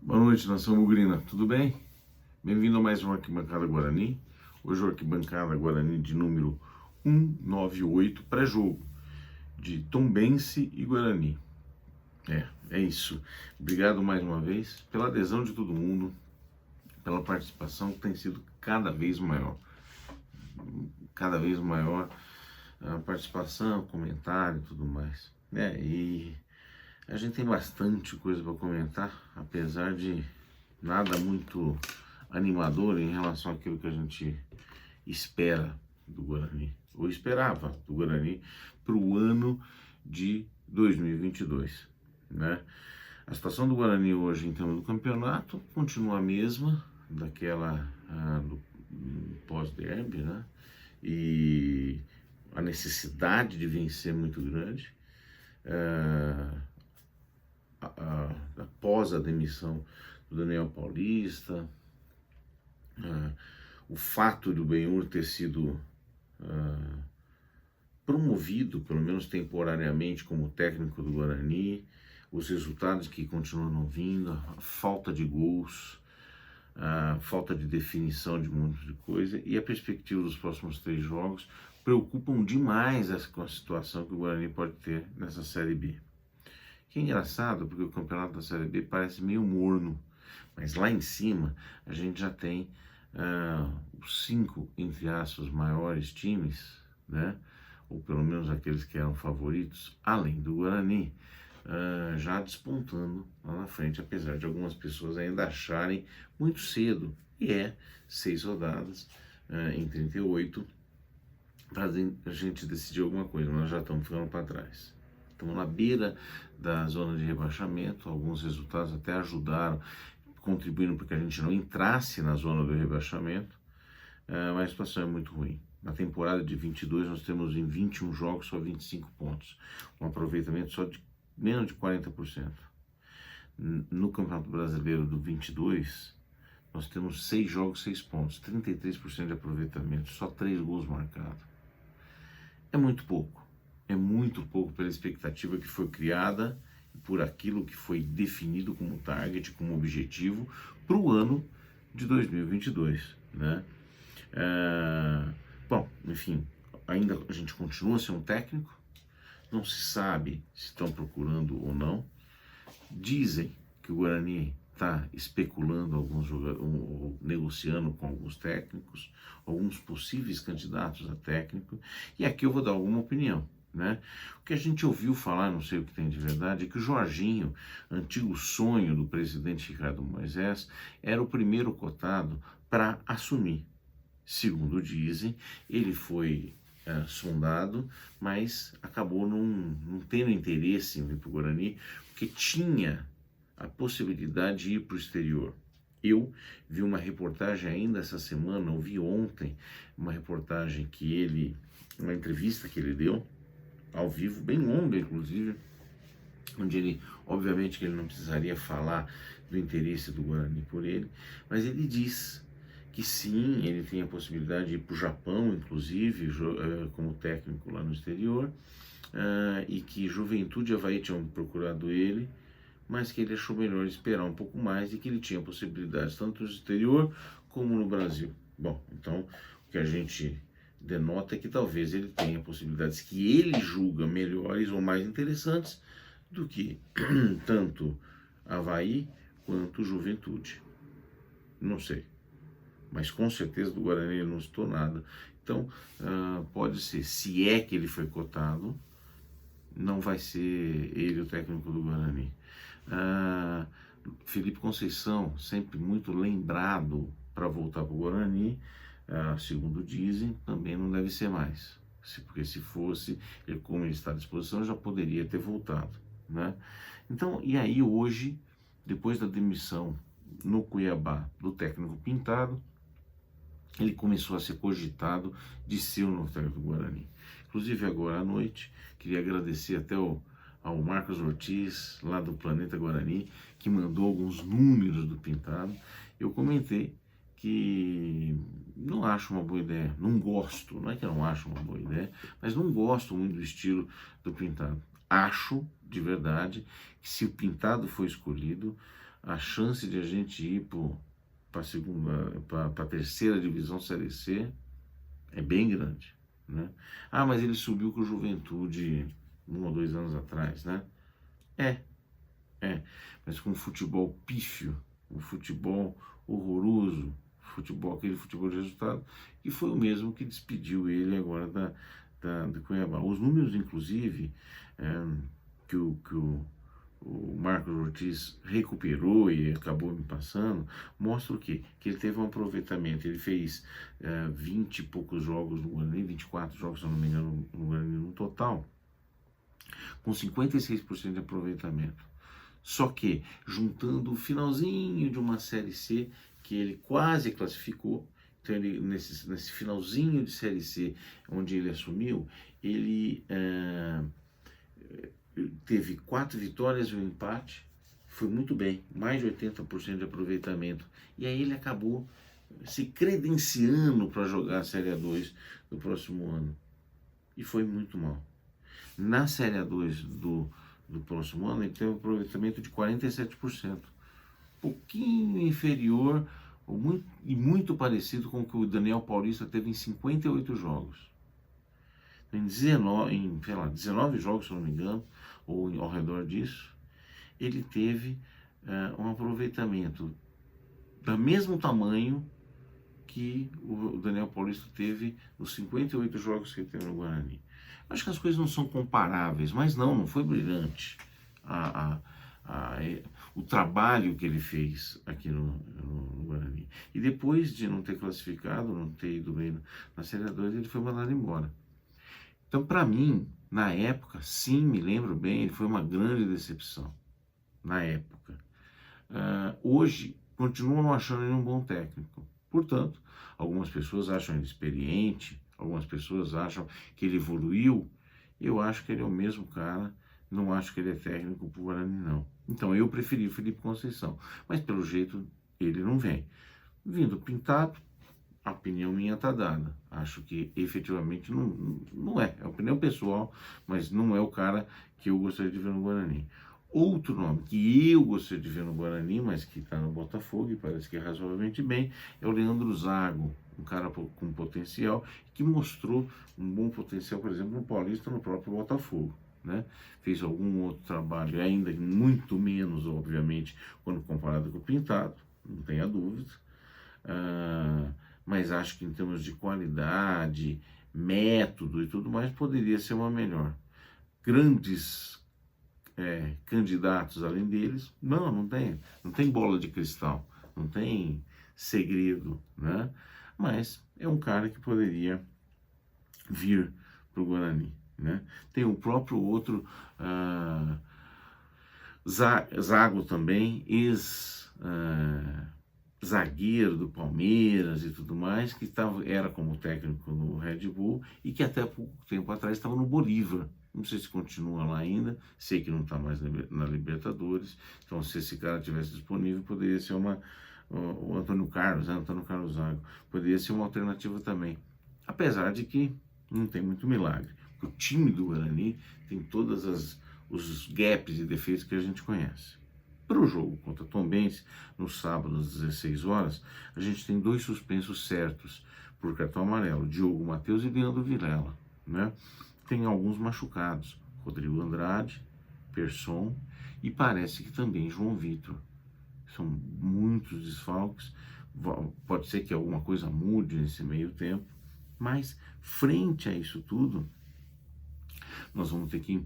Boa noite, nação bugrina, tudo bem? Bem-vindo a mais uma Arquibancada Guarani. Hoje o Arquibancada Guarani de número 198, pré-jogo de Tombense e Guarani. É isso. Obrigado mais uma vez pela adesão de todo mundo, pela participação que tem sido cada vez maior. Cada vez maior a participação, comentário e tudo mais. E a gente tem bastante coisa para comentar, apesar de nada muito animador em relação àquilo que a gente espera do Guarani, ou esperava do Guarani para o ano de 2022, né? A situação do Guarani hoje em termos do campeonato continua a mesma daquela do pós-derby, né? E a necessidade de vencer é muito grande. Após a demissão do Daniel Paulista, o fato do Benhur ter sido promovido, pelo menos temporariamente, como técnico do Guarani, os resultados que continuam não vindo, a falta de gols, a falta de definição de um monte de coisa e a perspectiva dos próximos 3 jogos preocupam demais com a situação que o Guarani pode ter nessa Série B. Que é engraçado, porque o campeonato da Série B parece meio morno, mas lá em cima a gente já tem os 5, entre aspas, maiores times, né? Ou pelo menos aqueles que eram favoritos, além do Guarani, já despontando lá na frente, apesar de algumas pessoas ainda acharem muito cedo, e 6 rodadas em 38, para a gente decidir alguma coisa, nós já estamos ficando para trás. Estamos na beira da zona de rebaixamento, alguns resultados até ajudaram, contribuindo para que a gente não entrasse na zona do rebaixamento, mas a situação é muito ruim. Na temporada de 22 nós temos em 21 jogos só 25 pontos, um aproveitamento só de menos de 40%. No Campeonato Brasileiro do 22 nós temos 6 jogos, 6 pontos, 33% de aproveitamento, só 3 gols marcados. É muito pouco pela expectativa que foi criada e por aquilo que foi definido como target, como objetivo para o ano de 2022, né? Bom, enfim, ainda a gente continua sem um técnico, não se sabe se estão procurando ou não. Dizem que o Guarani está especulando alguns jogadores, ou negociando com alguns técnicos, alguns possíveis candidatos a técnico, e aqui eu vou dar alguma opinião, né? O que a gente ouviu falar, não sei o que tem de verdade, é que o Jorginho, antigo sonho do presidente Ricardo Moisés, era o primeiro cotado para assumir. Segundo dizem, ele foi sondado, mas acabou não tendo interesse em vir para o Guarani, porque tinha a possibilidade de ir para o exterior. Eu vi uma reportagem ainda essa semana, ouvi ontem, uma reportagem uma entrevista que ele deu, ao vivo, bem longa inclusive, onde ele, obviamente que ele não precisaria falar do interesse do Guarani por ele, mas ele diz que sim, ele tem a possibilidade de ir para o Japão, inclusive, como técnico lá no exterior, e que Juventude e Avaí tinham procurado ele, mas que ele achou melhor esperar um pouco mais e que ele tinha possibilidades tanto no exterior como no Brasil. Bom, então o que a gente denota é que talvez ele tenha possibilidades que ele julga melhores ou mais interessantes do que tanto Avaí quanto Juventude. Não sei, mas com certeza do Guarani ele não citou nada. Então pode ser, se é que ele foi cotado, não vai ser ele o técnico do Guarani. Felipe Conceição, sempre muito lembrado para voltar para o Guarani, segundo dizem, também não deve ser mais. Porque se fosse, ele, como ele está à disposição, já poderia ter voltado, né? Então, e aí hoje, depois da demissão no Cuiabá do técnico Pintado, ele começou a ser cogitado de ser o novo técnico do Guarani. Inclusive agora à noite, queria agradecer até ao Marcos Ortiz, lá do Planeta Guarani, que mandou alguns números do Pintado. Eu comentei que não acho uma boa ideia, não gosto, não é que eu não acho uma boa ideia, mas não gosto muito do estilo do Pintado. acho, de verdade, que se o Pintado for escolhido, a chance de a gente ir para a segunda, para a terceira divisão Série C é bem grande, né? Ah, mas ele subiu com o Juventude 1 ou 2 anos atrás, né? É, mas com um futebol pífio, um futebol horroroso, aquele futebol de resultado, que foi o mesmo que despediu ele agora da Cuiabá. Os números, inclusive, que o Marcos Ortiz recuperou e acabou me passando, mostra o quê? Que ele teve um aproveitamento, ele fez 20 e poucos jogos no Guarani, 24 jogos, se eu não me engano, no Guarani no total, com 56% de aproveitamento. Só que, juntando o finalzinho de uma Série C, que ele quase classificou, então ele, nesse finalzinho de Série C, onde ele assumiu, ele teve 4 vitórias e um empate, foi muito bem, mais de 80% de aproveitamento. E aí ele acabou se credenciando para jogar a Série A2 do próximo ano. E foi muito mal. Na Série A2 do próximo ano, ele teve um aproveitamento de 47%. Pouquinho inferior e muito parecido com o que o Daniel Paulista teve em 58 jogos. Em 19 jogos, se não me engano, ou ao redor disso, ele teve um aproveitamento do mesmo tamanho que o Daniel Paulista teve nos 58 jogos que ele teve no Guarani. Acho que as coisas não são comparáveis, mas não foi brilhante o trabalho que ele fez aqui no Guarani. E depois de não ter classificado, não ter ido bem na Série A2, ele foi mandado embora. Então, para mim, na época, sim, me lembro bem, ele foi uma grande decepção, na época. Hoje, continuam achando ele um bom técnico. Portanto, algumas pessoas acham ele experiente, algumas pessoas acham que ele evoluiu. Eu acho que ele é o mesmo cara, não acho que ele é técnico para o Guarani, não. Então, eu preferi o Felipe Conceição, mas pelo jeito ele não vem. Vindo Pintado, a opinião minha está dada. Acho que efetivamente não é. É opinião pessoal, mas não é o cara que eu gostaria de ver no Guarani. Outro nome que eu gostaria de ver no Guarani, mas que está no Botafogo e parece que é razoavelmente bem, é o Leandro Zago, um cara com potencial, que mostrou um bom potencial, por exemplo, no Paulista, no próprio Botafogo. Né? Fez algum outro trabalho, ainda muito menos, obviamente, quando comparado com o Pintado, não tenha dúvida. Mas acho que em termos de qualidade, método e tudo mais, poderia ser uma melhor. Grandes candidatos além deles, não tem bola de cristal, não tem segredo, né? Mas é um cara que poderia vir para o Guarani, né? Tem o próprio outro Zago também, zagueiro do Palmeiras e tudo mais, que era como técnico no Red Bull e que até pouco tempo atrás estava no Bolívar. Não sei se continua lá ainda, sei que não está mais na Libertadores, então se esse cara tivesse disponível, poderia ser o Antônio Carlos, né? Antônio Carlos Zago, poderia ser uma alternativa também. Apesar de que não tem muito milagre. O time do Guarani tem todos os gaps e defeitos que a gente conhece. Para o jogo contra Tombense, no sábado às 16 horas, a gente tem 2 suspensos certos por cartão amarelo, Diogo Matheus e Leandro Vilela, né? Tem alguns machucados, Rodrigo Andrade, Persson e parece que também João Vitor. São muitos desfalques, pode ser que alguma coisa mude nesse meio tempo, mas frente a isso tudo, nós vamos ter que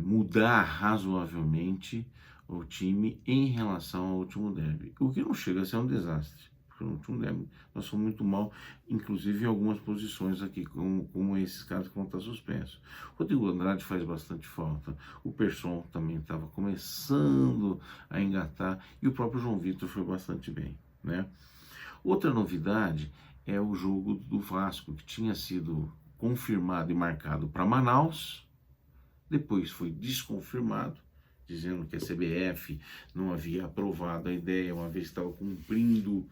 mudar razoavelmente o time em relação ao último derby, o que não chega a ser um desastre, porque no último derby nós fomos muito mal, inclusive em algumas posições aqui, como esses caras que vão estar suspensos. O Rodrigo Andrade faz bastante falta, o Persson também estava começando a engatar, e o próprio João Vitor foi bastante bem, né? Outra novidade é o jogo do Vasco, que tinha sido confirmado e marcado para Manaus, depois foi desconfirmado, dizendo que a CBF não havia aprovado a ideia, uma vez que estava cumprindo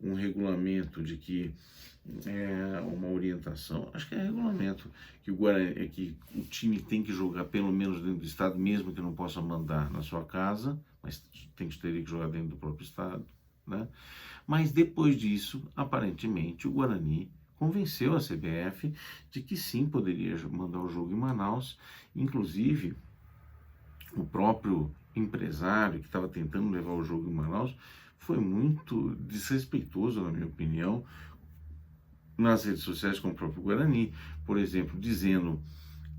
um regulamento de que uma orientação, acho que é regulamento, que que o time tem que jogar pelo menos dentro do estado, mesmo que não possa mandar na sua casa, mas teria que jogar dentro do próprio estado, né? Mas depois disso, aparentemente, o Guarani convenceu a CBF de que sim, poderia mandar o jogo em Manaus. Inclusive, o próprio empresário que estava tentando levar o jogo em Manaus foi muito desrespeitoso, na minha opinião, nas redes sociais com o próprio Guarani, por exemplo, dizendo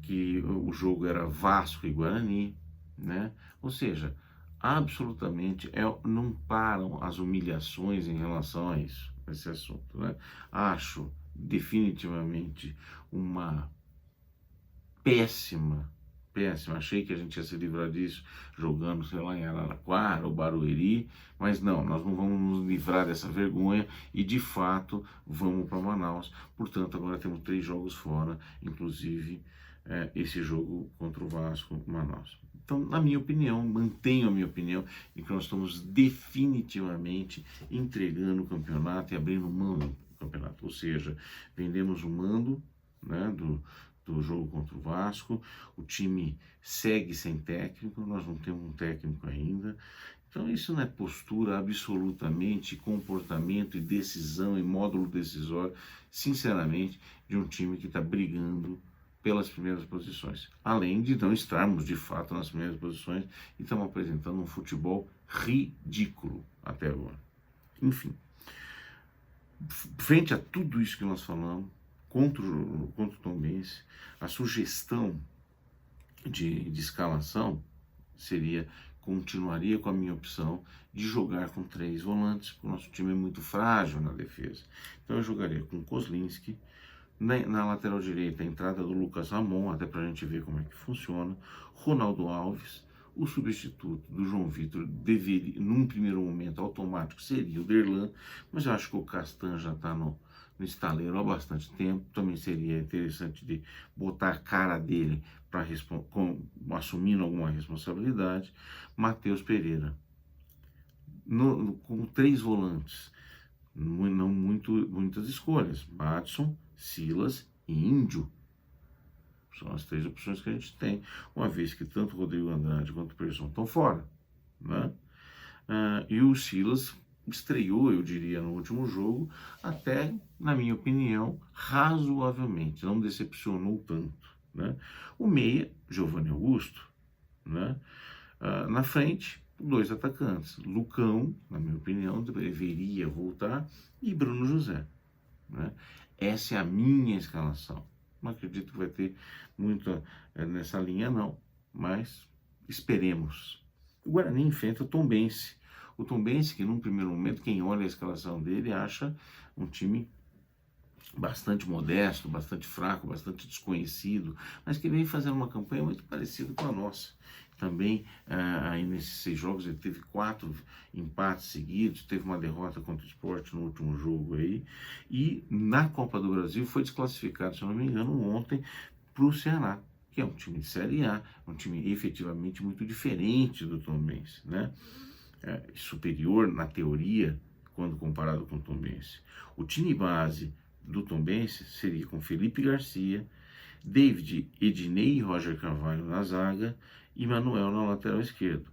que o jogo era Vasco e Guarani, né? Ou seja, absolutamente não param as humilhações em relação a isso, a esse assunto, né? Acho definitivamente uma péssima. Achei que a gente ia se livrar disso jogando, sei lá, em Araraquara ou Barueri, mas não, nós não vamos nos livrar dessa vergonha e, de fato, vamos para Manaus. Portanto, agora temos 3 jogos fora, inclusive esse jogo contra o Vasco, Manaus. Então, na minha opinião, mantenho a minha opinião de que nós estamos definitivamente entregando o campeonato e abrindo mão do campeonato, ou seja, vendemos o mando, né, do jogo contra o Vasco, o time segue sem técnico, nós não temos um técnico ainda, então isso não é postura absolutamente, comportamento e decisão e módulo decisório, sinceramente, de um time que está brigando pelas primeiras posições, além de não estarmos de fato nas primeiras posições e estamos apresentando um futebol ridículo até agora. Enfim, frente a tudo isso que nós falamos, contra o Tombense, a sugestão de escalação continuaria com a minha opção de jogar com 3 volantes, porque o nosso time é muito frágil na defesa. Então eu jogaria com Kozlinski, na lateral direita a entrada do Lucas Ramon, até para a gente ver como é que funciona, Ronaldo Alves, o substituto do João Vitor deveria, num primeiro momento automático, seria o Derlan, mas eu acho que o Castan já está no estaleiro há bastante tempo, também seria interessante de botar a cara dele para assumindo alguma responsabilidade. Matheus Pereira, com 3 volantes, não muitas escolhas, Batson, Silas e Índio, são as 3 opções que a gente tem, uma vez que tanto o Rodrigo Andrade quanto o Persson estão fora, né? E o Silas estreou, eu diria, no último jogo, até, na minha opinião, razoavelmente, não decepcionou tanto, né? O meia, Giovanni Augusto, né? Na frente, 2 atacantes, Lucão, na minha opinião, deveria voltar, e Bruno José, né? Essa é a minha escalação. Não acredito que vai ter muito nessa linha, não, mas esperemos. O Guarani enfrenta o Tombense. O Tombense, que num primeiro momento, quem olha a escalação dele acha um time bastante modesto, bastante fraco, bastante desconhecido, mas que vem fazendo uma campanha muito parecida com a nossa. Também, aí nesses 6 jogos, ele teve 4 empates seguidos, teve uma derrota contra o Sport no último jogo aí, e na Copa do Brasil foi desclassificado, se eu não me engano, ontem, para o Ceará, que é um time de Série A, um time efetivamente muito diferente do Tombense, né? Superior na teoria, quando comparado com o Tombense. O time base do Tombense seria com Felipe Garcia, David Ednei e Roger Carvalho na zaga e Manuel na lateral esquerda.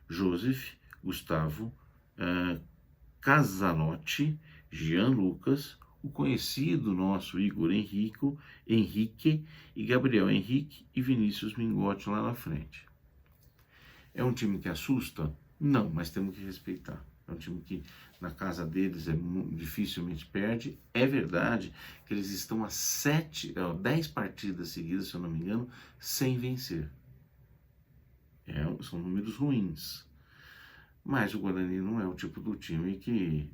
Joseph, Gustavo, Casanotti, Jean Lucas, o conhecido nosso Igor Henrique e Gabriel Henrique e Vinícius Mingotti lá na frente. É um time que assusta? Não, mas temos que respeitar. É um time que na casa deles dificilmente perde. É verdade que eles estão a 10 partidas seguidas, se eu não me engano, sem vencer. São números ruins. Mas o Guarani não é o tipo do time que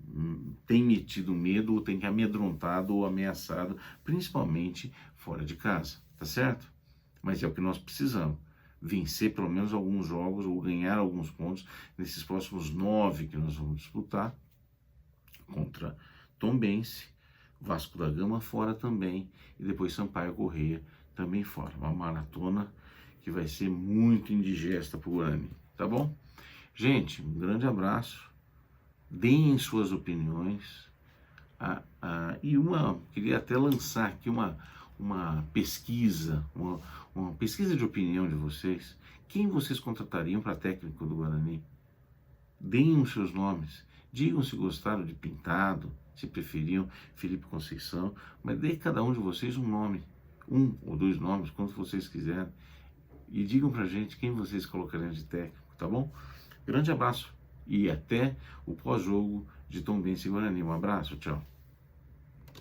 tem metido medo ou tem que amedrontado ou ameaçado, principalmente fora de casa, tá certo? Mas é o que nós precisamos. Vencer pelo menos alguns jogos ou ganhar alguns pontos nesses próximos 9 que nós vamos disputar contra Tombense, Vasco da Gama fora também e depois Sampaio Corrêa também fora. Uma maratona que vai ser muito indigesta para o Guarani. tá bom? Gente, um grande abraço, deem suas opiniões, queria até lançar aqui uma pesquisa, uma pesquisa de opinião de vocês. Quem vocês contratariam para técnico do Guarani? Deem os seus nomes, digam se gostaram de Pintado, se preferiam Felipe Conceição, mas dê cada um de vocês um nome, um ou dois nomes, quanto vocês quiserem, e digam pra gente quem vocês colocariam de técnico, tá bom? Grande abraço e até o pós-jogo de Tombense e Guarani. Um abraço, tchau.